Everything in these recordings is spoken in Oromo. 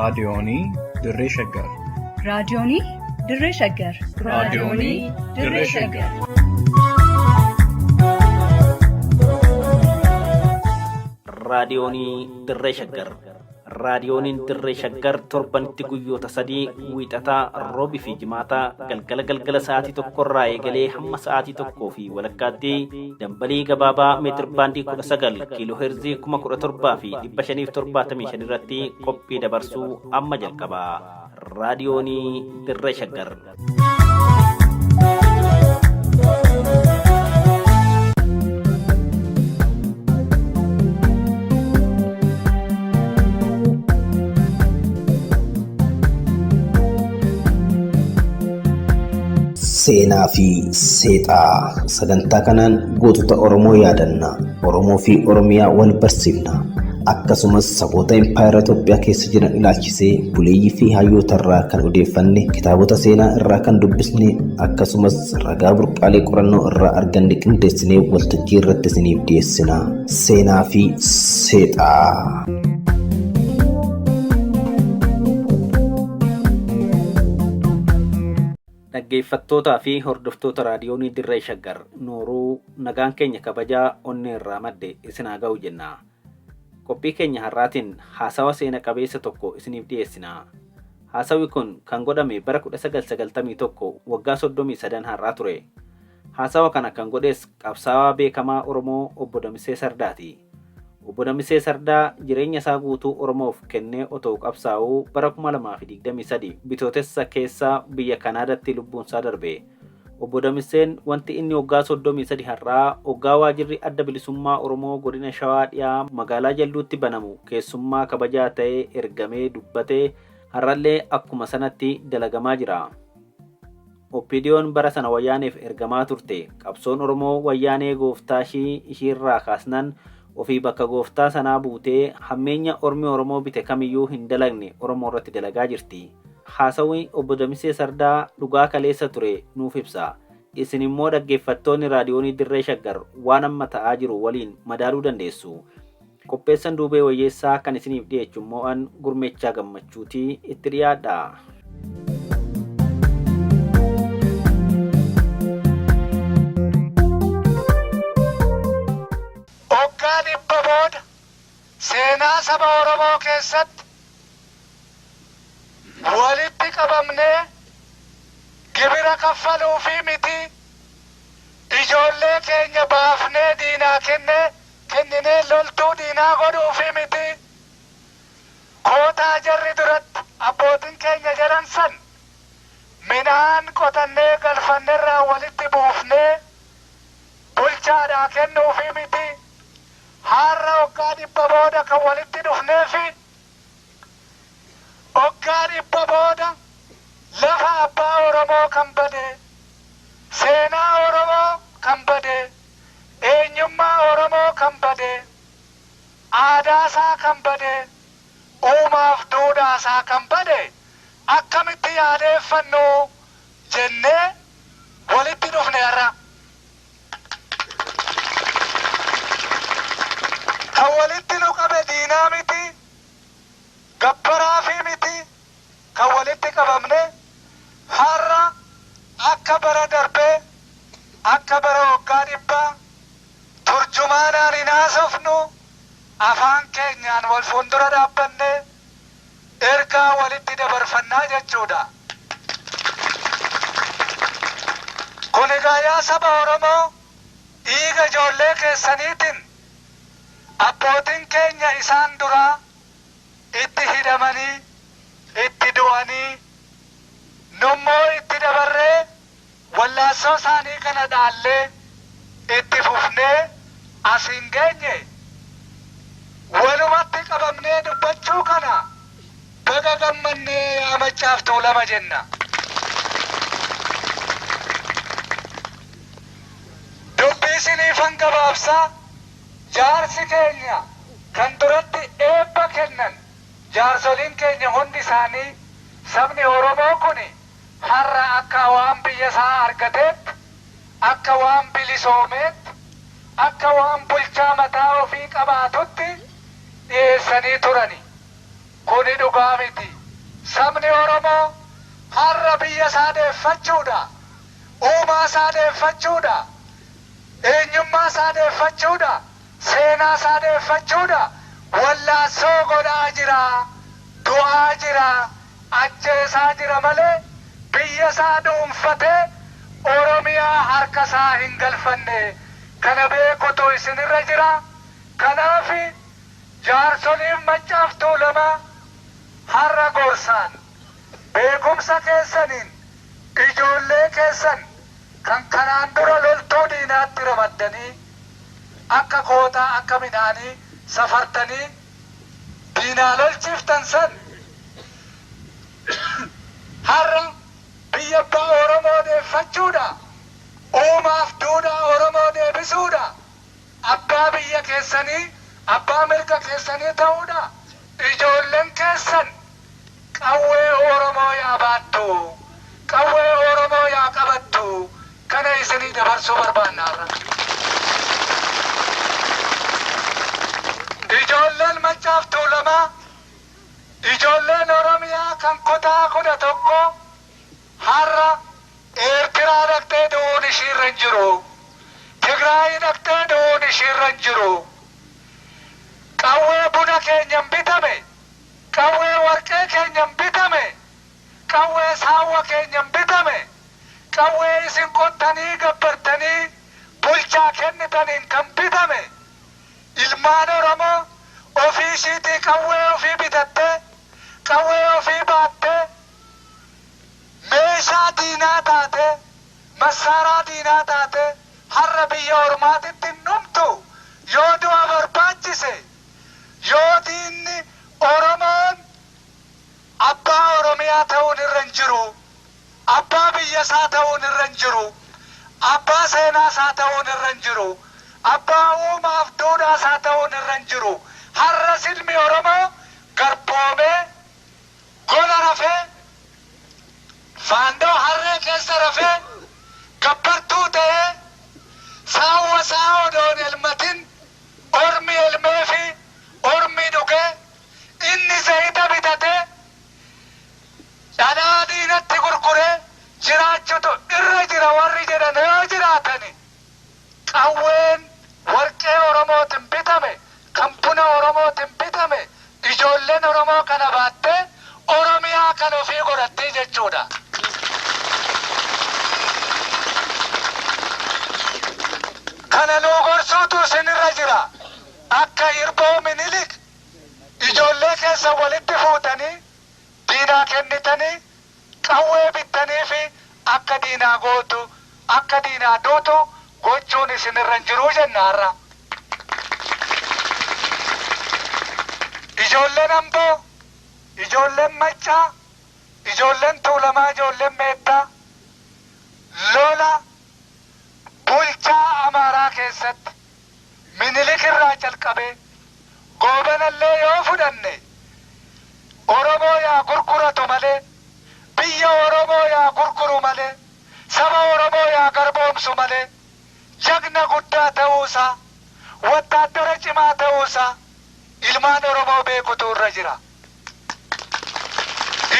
raadiyoonii Dirree Shaggar. raadiyoonii Dirree Shaggar. raadiyoonii Dirree Shaggar. raadiyoonii Dirree Shaggar. raadiyooniin Dirree Shaggar torbanitti guyyoota 3 wiixataa roobii fi jimaataa galgala sa'aatii 1 eegalee hamma sa'aatii 1 fi walakkaatti dambalii gabaabaa meetir baandii 19 kiiloo heerzii 17,000 fi 575 irratti qophii dabarsuu amma jalqaba. raadiyoonii Dirree Shaggar. Seenaa fi seexaa sagantaa kanaan gootota Oromoo yaadanna. Oromoo fi Oromiyaa wal barsiifna. Akkasumas saboota Impaayera Itoophiyaa keessa jiran ilaalchisee buleeyyii fi hayyoota irraa kan odeeffanne, kitaabota seenaa irraa kan dubbisne, akkasumas ragaa burqaalee qorannoo irraa arganne qindeessinee waltajjii irratti isiniif dhiyeessina. Seenaa fi seexaa. Dhaggeeffattootaa fi hordoftoota raadiyoonii Dirree Shaggar, nooruu nagaan keenya kabajaa onnee irraa madde isin haa ga'u jenna. Qophii keenya har'aatiin haasawa seena qabeessa tokko isiniif dhiyeessina. Haasawi kun kan godhame bara 1991 waggaa 33 har'aa ture. Haasawa kana kan godhes qabsaa'aa beekamaa Oromoo Obbo Damisee Sardaati. Obbo Damisee Sardaa jireenya isaa guutuu Oromoof kennee otoo qabsaa'uu bara 2023 bitootessa keessa biyya Kanaadaatti lubbuun isaa darbe. Obbo Damiseen wanti inni waggaa 33 har'aa waggaa waajirri adda bilisummaa Oromoo godina Shawaa Dhiyaa magaalaa Jalduutti banamu keessummaa kabajaa ta'ee ergamee dubbatee har'allee akkuma sanatti dalagamaa jira. Oppidiyoon bara sana wayyaaneef ergamaa turte. Qabsoon Oromoo wayyaanee gooftaa ishiirraa kaasnan ofii bakka gooftaa sanaa buutee hammeenya Ormi Oromoo bite kamiyyuu hin dalagne Oromoo irratti dalagaa jirti. Haasawni Obbo Damisee Sardaa dhugaa kaleessa ture nuuf ibsa. Isin immoo dhaggeeffattoonni raadiyoonii Dirree Shaggar waan amma ta'aa jiru waliin madaaluu dandeessu. Qopheessan Duubee Wayyeessaa kan isiniif dhiyeessu immoo an Gurmeechaa Gammachuutii itti dhiyaadha. Seenaa saba Oromoo keessatti walitti qabamnee gibira kaffaluu fi miti ijoollee keenya baafnee diinaa kenninee loltuu diinaa godhuu fi miti kootaa jarri duratti abbootiin keenya jedhan san midhaan qotannee galfanneerraa walitti buufnee bulchaadhaa kennuu fi miti. Har'a waggaa 100 booda kan walitti dhufneefi waggaa 100 booda lafa abbaa Oromoo kan bade, seenaa Oromoo kan bade, eenyummaa Oromoo kan bade, aadaasaa kan bade, uumaaf duudhaasaa kan bade akkamitti yaadeeffannu jennee walitti dhufne har'a. Kan walitti nu qabe diinaa miti, gabbaraa fi miti, kan walitti qabamne har'a akka bara darbee, akka bara waggaa 100 turjumaanaan hin haasofnu afaan keenyaan wal fuuldura dhaabbanne ergaa walitti dabarfannaa jechuudha. Kun egaa yaa saba Oromoo dhiiga ijoollee keessaniitiin abbootiin keenya isaan duraa itti hidhamanii, itti du'anii, nummoo itti dabarree wallaansoo isaanii kana dhaallee itti fufnee asiin geenye walumatti qabamnee dubbachuu kana baga gammannee yaa Machaaf Tuulama jenna. Dubbii isiniifan gabaabsaa. Jaarsi keenya kan duratti eebba kennan jaarsoliin keenya hundi isaanii sabni Oromoo kun har'a akka waan biyya isaa argateetti, akka waan bilisoomeetti, akka waan bulchaa mataa ofii qabaatutti dhiyeessanii turani. Kuni dhugaa miti. sabni Oromoo har'a biyya isaa deeffachuudha. Uumaa isaa deeffachuudha. Eenyummaa isaa deeffachuudha. Seenaa isaa deeffachuudha. Wallaansoo godhaa jira. Du'aa jira. Ajjeesaa jira malee biyya isaa dhuunfatee Oromiyaa harka isaa hin galfanne. Kana beekutu isinirra jira. Kanaaf jaarsoliif Maccaaf Tuulamaa har'a gorsaan beekumsa keessaniin ijoollee keessan kan kanaan dura loltuu diinaatti ramaddanii akka kootaa akka midhaanii safartanii diinaa lolchiiftan san har'a biyya abbaa Oromoo deeffachuudha. Uumaaf duudhaa Oromoo deebisuudha. Abbaa biyya keessanii, abbaa mirga keessanii ta'uudha. Ijoolleen keessan qawwee Oromoo yaa baattu, qawwee Oromoo yaa qabattu. Kana isinii dabarsuu barbaannaarra. Ijoolleen Maccaaf Tuulamaa, ijoolleen Oromiyaa kan kutaa 11 har'a Eertiraa dhaqxee du'uun ishiirra hin jiru. Tigraay dhaqxee du'uun ishiirra hin jiru. Qawwee buna keenyan bitame, qawwee warqee keenyan bitame, qawwee saawwa keenyan bitame, qawwee isin qottanii gabbartanii bulchaa kennitaniin kan bitame. Ilmaan Oromoo ofii ishiitii qawwee ofii bitattee, qawwee ofii baattee, meeshaa diinaa taate, massaaraa diinaa taate har'a biyya ormaatitti hin dhumtu. Yoo du'a barbaachise, yoo diinni Oromoon abbaa Oromiyaa ta'uun irra hin jiru, abbaa biyya isaa ta'uun irra hin jiru, abbaa seenaa isaa ta'uun irra hin jiru, abbaa uumaaf duudhaa isaa ta'uun irra hin jiru. Har'a silmi Oromoo garboomee gola rafee faandoo harree keessa rafee gabbartuu ta'ee saawwa isaa odoon elmatin ormi elmee fi ormi dhugee inni zayita bitatee dhadhaa diinatti gurguree jiraachutu irra jira warri jedhan yoo jiraatani. Qawween warqee Oromootiin bitame, kan buna Oromootiin bitame, ijoolleen Oromoo kana baattee Oromiyaa kan ofii godhattee jechuudha. Kana nuu gorsuutu isinirra jira. Akka Irboo Minilik ijoollee keessa walitti fuutanii diinaa kennitanii qawwee bittanii fi akka diinaa gootu, akka diinaa duutu gochuun isinirra hin jiru jennaarra. Ijoolleen Amboo, ijoolleen Maccaa, ijoolleen Tuulamaa, ijoolleen Meettaa lola bulchaa Amaaraa keessatti Minilik irraa jalqabee goobanallee yoo fudhanne Oromoo yaa gurguratu malee, biyya Oromoo yaa gurguru malee, saba Oromoo yaa garboomsu malee, jagna guddaa ta'uusaa, wattaaddara cimaa ta'uusaa ilmaan Oromoo beekutu irra jira.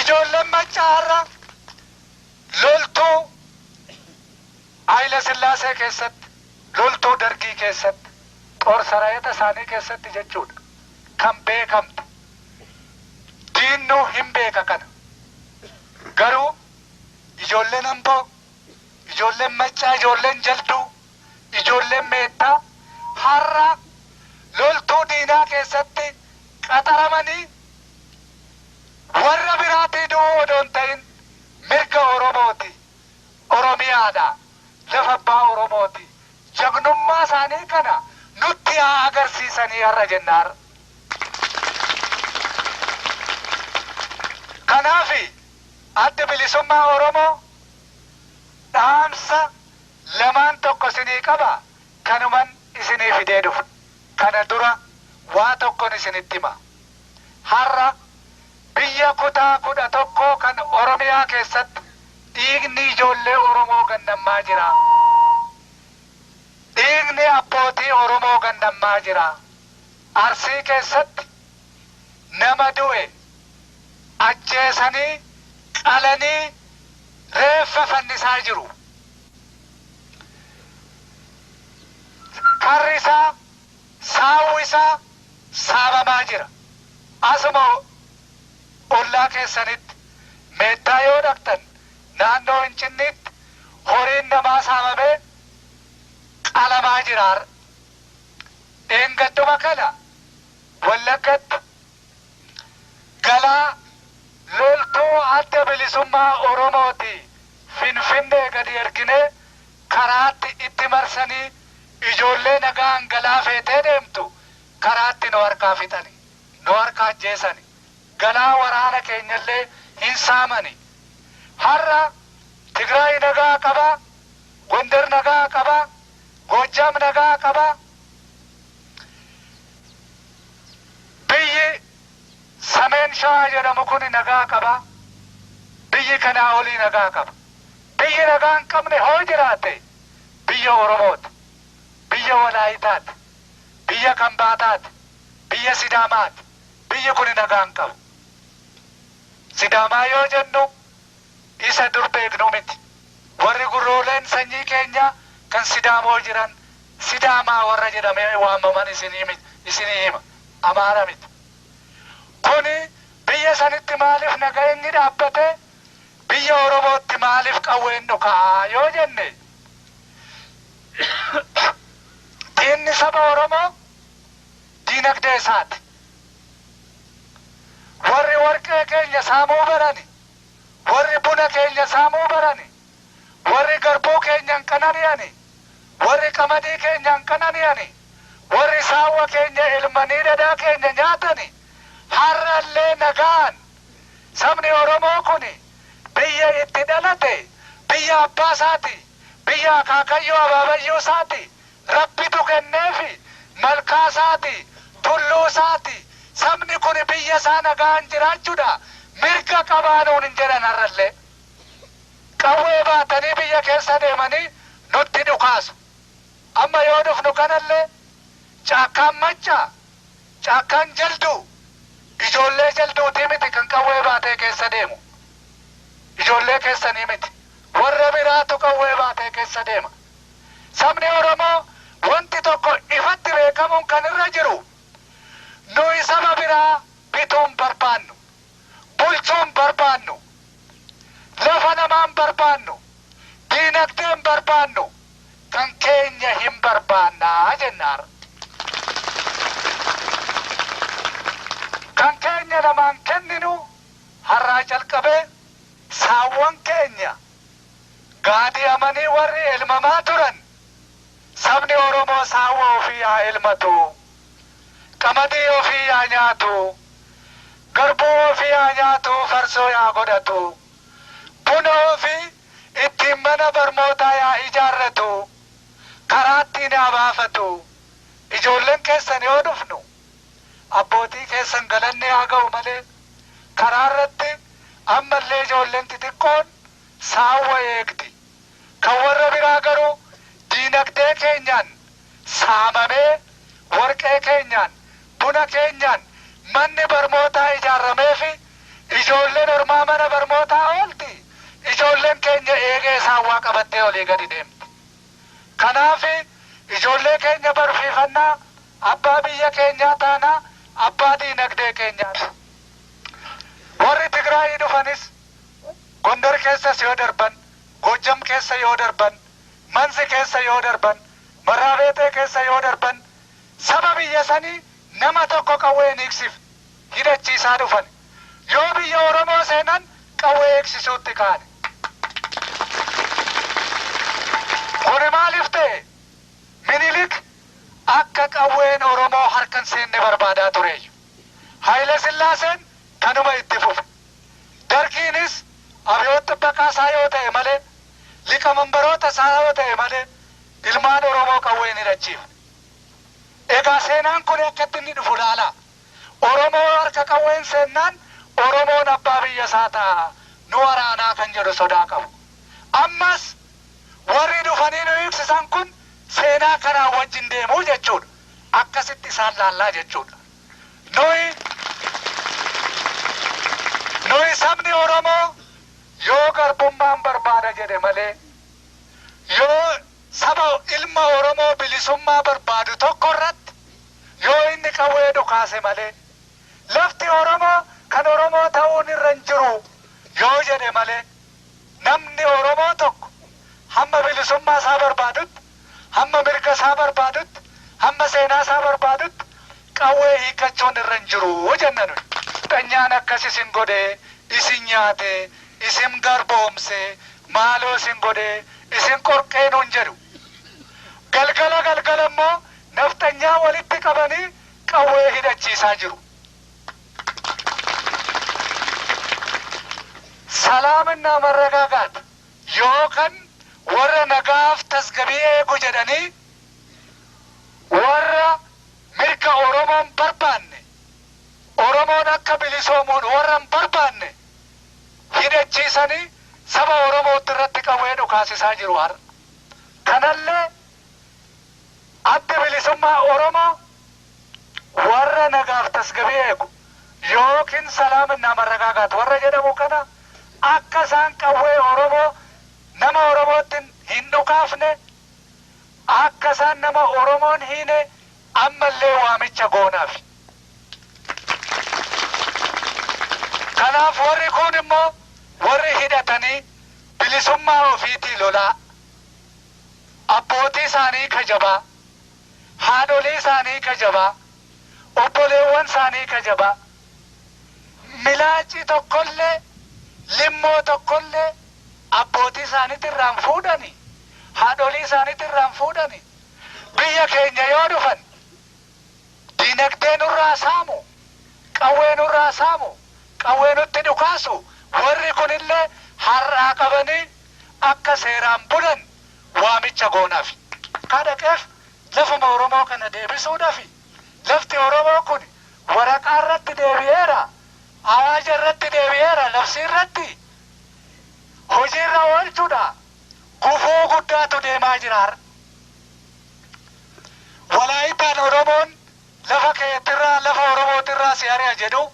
Ijoolleen Maccaa har'a loltuu Haayile Sillaasee keessatti, loltuu Dargii keessatti, ጦር ሰራዊት isaanii keessatti jechuudha kan beekamte. Diinnu hin beeka kana. Garuu ijoolleen Amboo, ijoolleen Maccaa, ijoolleen Jalduu, ijoolleen Meettaa har'a loltuu diinaa keessatti qaxaramanii warra biraatii du'uu odoon ta'in mirga Oromooti, Oromiyaadha, lafa abbaa Oromooti. Jagnummaa isaanii kana nutti haa agarsiisanii har'a jennaarra. Kanaafi adda bilisummaa Oromoo dhaamsa lamaan tokko isinii qaba. Kanuman isinii fidee dhufu. Kana dura waa tokkon isinitti hima. Har'a biyya kutaa 11 kan Oromiyaa keessatti dhiigni ijoollee Oromoo gannammaa jira. Dhiigni abbootii Oromoo gannammaa jira. Arsii keessatti nama du'e ajjeesanii qalanii reeffa fannisaa jiru. Karri isaa saawwi isaa saabamaa jira. Asuma ollaa keessanitti meettaa yoo dhaqxan naannoo Hincinniitti horiin namaa saamamee qalamaa jira. Dheengadduma kana Wallaggatti galaa loltuu adda bilisummaa Oromooti Finfinnee gadi erginee karaatti itti marsanii ijoollee nagaan galaa feetee deemtu karaatti nu harkaa fixani, nu harkaa ajjeesani, galaa waraana keenyallee hin saamani. Har'a Tigraay nagaa qaba, Gondar nagaa qaba, Goojjam nagaa qaba. Biyyi Sameen Shawaa jedhamu kun nagaa qaba. Biyyi kanaa olii nagaa qaba. Biyyi nagaa hin qabne hoo jiraate biyya Oromooti, biyya Walaayitaati, biyya Kambaataati, biyya Sidaamaati. Biyyi kun nagaa hin qabu. Sidaamaa yoo jennu isa dur beeknu miti. Warri gurrooleen sanyii keenya kan Sidaamoo jiran Sidaamaa warra jedhamee waamaman isinii hima. Amaara miti. Kuni biyya sanitti maaliif nageenyi dhaabbate? Biyya Oromootti maaliif qawween dhukaa yoo jenne? Diinni saba Oromoo diinagdee isaati. Warri warqee keenya saamuu barani, warri buna keenya saamuu barani, warri garbuu keenya hin qanani'ani, warri qamadii keenya hin qanani'ani, warri saawwa keenya ilmanii dhadhaa keenya nyaatani. Har'allee nagaan sabni Oromoo kuni biyya itti dhalate, biyya abbaa isaati, biyya akaakayyoo abaabayyoo isaati, rabbitu kenneefi malkaa isaati, tulluu isaati. Sabni kun biyya isaa nagaan jiraachuudha. Mirga qabaanuun hin jedhan har'allee. Qawwee baatanii biyya keessa deemanii nutti dhukaasu. Amma yoo dhufnu kanallee caakkaan maccaa, caakkaan jalduu, ijoollee jalduutii miti kan qawwee baatee keessa deemu. Ijoollee keessanii miti. Warra biraatu qawwee baatee keessa deema. Sabni Oromoo wanti tokko ifatti beekamuun kan irra jiru. Nuyi saba biraa bituun barbaannu, bulchuun barbaannu, lafa namaan barbaannu, diinagdeen barbaannu, kan keenya hin barbaannaa jennaar. Kan keenya namaan kenninu har'aa jalqabee saawwan keenya gaadi'amanii warri elmamaa turan. Sabni Oromoo saawwa ofii haa elmatu. Qamadii ofii haa nyaatu, garbuu ofii haa nyaatu, farsoo haa godhatu, buna ofii ittiin mana barnootaa haa ijaarratu, karaattiin haa baafatu. Ijoolleen keessan yoo dhufnu abbootii keessan galanne haa ga'u malee karaa irratti ammallee ijoolleen xixiqqoon saawwa eegdi. Kan warra biraa garuu diinagdee keenyaan saamamee warqee keenyaan buna keenyaan manni barnootaa ijaarameefi ijoolleen ormaa mana barnootaa oolti. Ijoolleen keenya eegee saawwaa qabattee olii gadi deemti. Kanaaf ijoollee keenya barsiifannaa abbaa biyya keenyaa taanaa, abbaa diinagdee keenyaati. Warri Tigraayii dhufanis Gondar keessas yoo darban, Goojjam keessa yoo darban, Mansi keessa yoo darban, Maraabeetee keessa yoo darban, saba biyya sanii nama tokko qawwee eegsif hidhachiisaa dhufan. Yoo biyya Oromoo seenan qawwee eegsisuutti kaane. Kuni maaliif ta'e? Minilik akka qawween Oromoo harkan seenne barbaadaa tureeyyu. Haayile Sillaaseen kanuma itti fufe. Dargiinis Abiyoot Baqqaasaa yoo ta'e malee, liqamanbaroota isaa yoo ta'e malee, ilmaan Oromoo qawween hidhachiifne. Egaa seenaan kun akkatti inni dhufu laala. Oromoo harka qawween seennaan Oromoon abbaa biyya isaa ta'a. Nu waraanaa kan jedhu sodaa qabu. Ammas warri dhufanii nu ibsisan kun seenaa kanaa wajjin deemuu jechuudha. Akkasitti isaan laallaa jechuudha. Nuyi namni Oromoo yoo garbummaan barbaada jedhe malee yoo saba ilma Oromoo bilisummaa barbaadu tokko irratti yoo inni qawwee dhukaase malee lafti Oromoo kan Oromoo ta'uun irra hin jiru yoo jedhe malee namni Oromoo tokko hamma bilisummaa isaa barbaadutti hamma mirga isaa barbaadutti hamma seenaa isaa barbaadutti qawwee hiikachuun irra hin jiru jenna nuyi. Xanyaan akkas isin godhee isin nyaatee isin garboomsee maaloo isin godhee isin qorqee nuun jedhu. Galgala immoo nafxanyaa walitti qabanii qawwee hidhachiisaa jiru. Salaamina marragaagaat yookaan warra nagaaf tasgabii eegu jedhanii warra mirga Oromoon barbaanne Oromoon akka bilisoomuun warra hin barbaanne hidhachiisanii saba Oromootti irratti qawwee dhukaasisaa jiru har'a. Kanallee adda bilisummaa Oromoo warra nagaaf tasgabii eegu yookiin salaamina marragaagaat warra jedhamu kana akka isaan qawwee Oromoo nama Oromootti hin dhukaafne akka isaan nama Oromoon hiine ammallee waamicha goonaaf. Kanaaf warri kun immoo warri hidhatanii bilisummaa ofiitii lolaa abbootii isaanii kajabaa haadholii isaanii kajabaa obboleewwan isaanii kajabaa milaacii tokkollee limmoo tokkollee abbootii isaaniitti irraan fuudhanii haadholii isaaniitti irraan fuudhanii biyya keenya yoo dhufan dinagdee nurraa saamu qawwee nurraa saamu qawwee nutti dhukaasu warri kunillee har'aa qabanii akka seeraan bulan waamicha goonaaf. Kadhaqeef lafuma Oromoo kana deebisuudhaaf lafti Oromoo kun waraqaa irratti deebi'eera awaaja irratti deebi'eera labsii irratti hojiirra oolchuudha. Gufuu guddaatu deemaa jira. Walaayitaan Oromoon lafa keetirraa lafa Oromootirraa si ari'a jedhu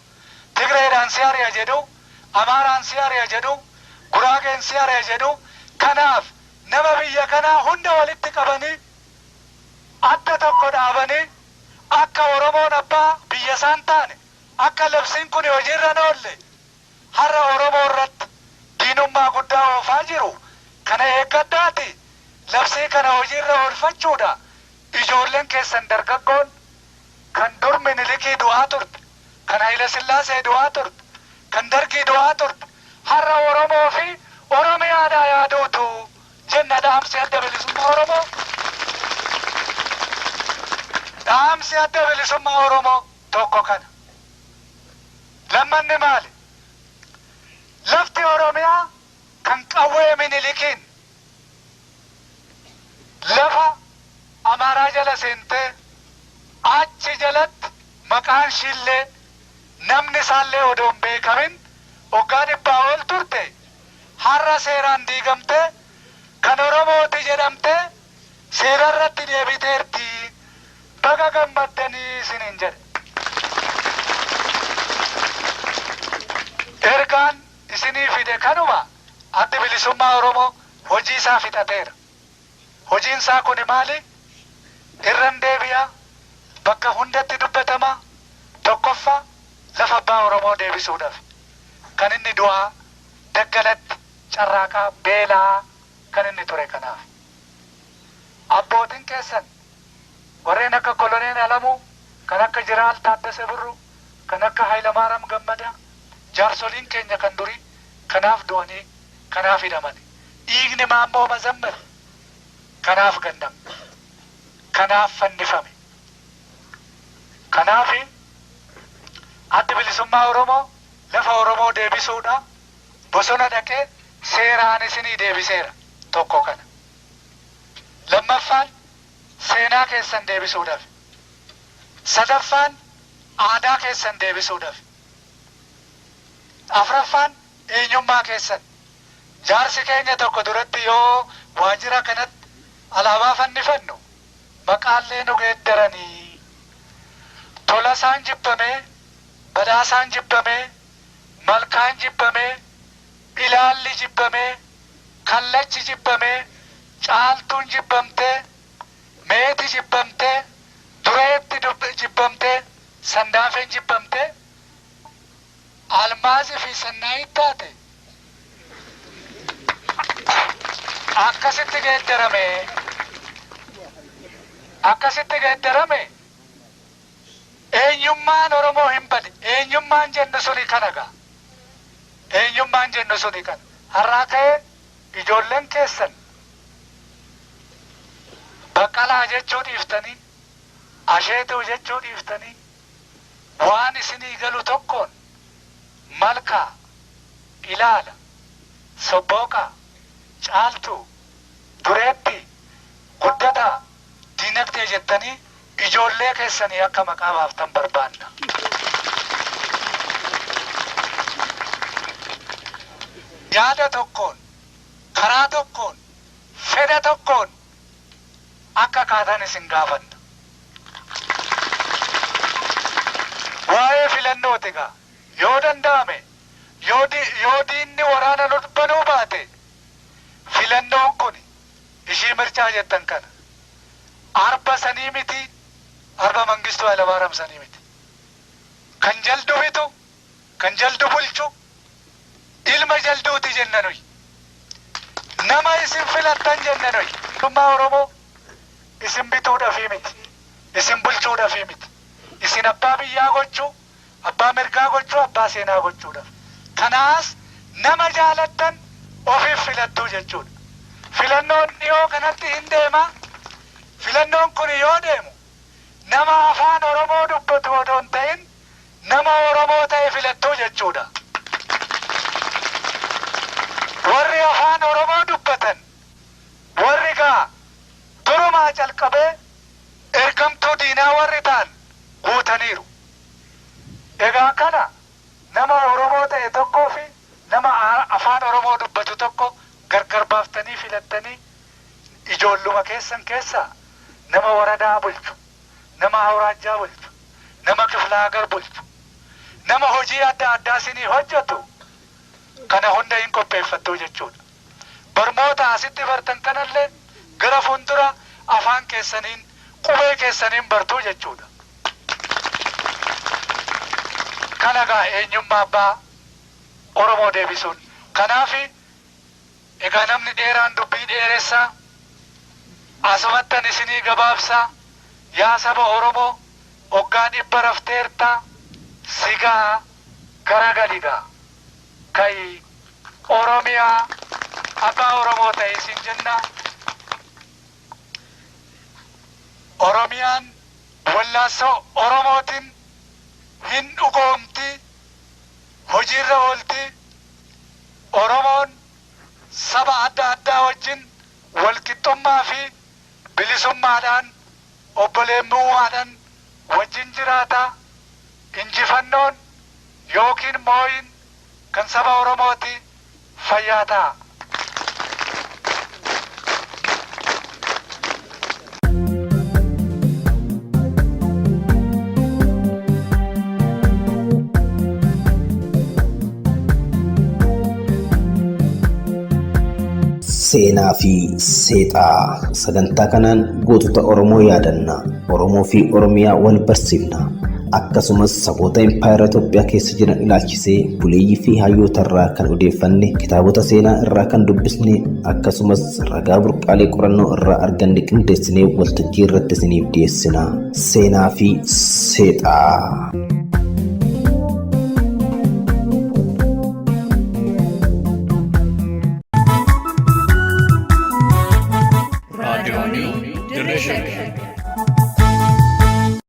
Tigreedhaan si ari'a jedhu Amaaraan si ari'a jedhu Guraageen si ari'a jedhu kanaaf nama biyya kanaa hunda walitti qabanii adda tokko dhaabanii akka Oromoon abbaa biyya isaan taane akka labsiin kun hojiirra hin oolle har'a Oromoo irratti diinummaa guddaa oofaa jiru. Kana eeggadhaati labsii kana hojiirra oolfachuudha. Ijoolleen keessan dargaggoon kan dur Minilikii du'aa turte kan Haile Sillaasee du'aa turte kan Dargii du'aa turte har'a Oromoo fi Oromiyaadhaa yaaduutu jenna dhaamsi adda bilisummaa Oromoo. Dhaamsi adda bilisummaa Oromoo tokko kana. Lammanni maali? Lafti Oromiyaa kan qawwee Minilikiin lafa Amaaraa jala seentee achi jalatti maqaan ishiillee namni isaallee odoo hin beekamin waggaa 100 ol turte har'a seeraan diigamtee kan Oromooti jedhamtee seera irratti deebiteerti. Baga gammaddanii isiniin jedhe. Ergaan isinii fide kanuma addi bilisummaa Oromoo hojii isaa fixateera. Hojiin isaa kun maali? Irran deebi'a bakka hundatti dubbatama. Tokkoffaa lafa abbaa Oromoo deebisuudhaaf kan inni du'aa daggalatti carraaqaa beelaa kan inni ture kanaaf. Abbootiin keessan warreen akka Koloneel Alamuu kan akka Jeneraal Taaddasee Birruu kan akka Hayilamaariyaam Gammadaa jaarsoliin keenya kan durii kanaaf du'anii kanaaf hidhamani. Dhiigni Maammoo Mazammil kanaaf ganname kanaaf fannifame. Kanaaf addi bilisummaa Oromoo lafa Oromoo deebisuudha bosona dhaqee seeraan isinii deebiseera. Tokko kana. Lammaffaan seenaa keessan deebisuudhaaf. Sadaffaan aadaa keessan deebisuudhaaf. Afraffaan eenyummaa keessan. Jaarsi keenya tokko duratti yoo waajjira kanatti alaabaa fannifannu maqaallee nu geeddaranii tolasaan jibbamee badhaasaan jibbamee malkaan jibbamee, ilaalli jibbamee, kallachi jibbamee, caaltuun jibbamtee, meeti jibbamtee, dureetti jibbamtee, sandaafeen jibbamtee, almaazii fi sannaayitti taate akkasitti geeddarame eenyummaan Oromoo hin bade. Eenyummaan jennu suni kanagaa. Eenyummaan jennu suni kana. Har'aa ka'ee ijoolleen keessan Baqqalaa jechuu dhiiftanii, Asheetuu jechuu dhiiftanii, waan isinii galu tokkoon malkaa, ilaala, sobbooqaa, caaltuu, dureetti, guddataa, diinagdee jettanii ijoollee keessanii akka maqaa baaftan barbaanna. Yaada tokkoon, karaa tokkoon, fedha tokkoon akka kaatan isin gaafanna. Waa'ee filannooti gaa yoo danda'ame yoo diinni waraana nu banuu baate filannoon kun ishii mirchaa jettan kana arba sanii miti, arba Mangistuu Hayilamaariyaam sanii miti. Kan jaldu bitu, kan jaldu bulchu ilma jalduuti jenna nuyi. Nama isin filattan jenna nuyi. Mootummaa Oromoo isin bituudhaafii miti, isin bulchuudhaafii miti. Isin abbaa biyyaa gochuu, abbaa mirgaa gochuu, abbaa seenaa gochuudhaaf. Kanaas nama jaalattan ofiif filattuu jechuudha. Filannoon dhiyoo kanatti hin deema. Filannoon kun yoo deemu nama afaan Oromoo dubbatu odoo hin ta'in nama Oromoo ta'e filattuu jechuudha. Warri afaan Oromoo dubbatan, warri gaa durumaa calqabee ergamtuu diinaa warri ta'an guutaniiru. Egaa kana nama Oromoo ta'e tokkoo fi nama afaan Oromoo dubbatu tokko gargar baaftanii filattanii ijoolluma keessan keessaa nama waradaa bulchu, nama awraajjaa bulchu, nama kiflaagar bulchu, nama hojii adda addaa isinii hojjetu kana hunda hin qopheeffattu jechuudha. Barmoota asitti bartan kanallee gara fuuldura afaan keessaniin, qubee keessaniin bartuu jechuudha. Kana gaa eenyummaa abbaa Oromoo deebisuun. Kanaafi egaa namni dheeraan dubbii dheeressaa asumattan isinii gabaabsaa yaa saba Oromoo hoggaa 100 rafteertaa sigaa garagaligaa kai Oromiyaa abbaa Oromoo ta'e isin jenna. Oromiyaan wallaansoo Oromootiin hin dhugoomti, hojiirra oolti. Oromoon saba adda addaa wajjin walqixxummaa fi bilisummaadhaan obboleemmummaadhaan wajjin jiraata. Injifannoon yookiin mooyin kan saba Oromooti. Fayyaa ta'a. Seenaa fi seexaa sagantaa kanaan gootota Oromoo yaadanna. Oromoo fi Oromiyaa wal barsiifna. Akkasumas saboota impaayera Itoophiyaa keessa jiran ilaalchisee buleeyyii fi hayyoota irraa kan odeeffanne, kitaabota seenaa irraa kan dubbisne, akkasumas ragaa burqaalee qorannoo irraa arganne qindeessinee waltajjii irratti isiniif dhiyeessina. Seenaa fi seexaa.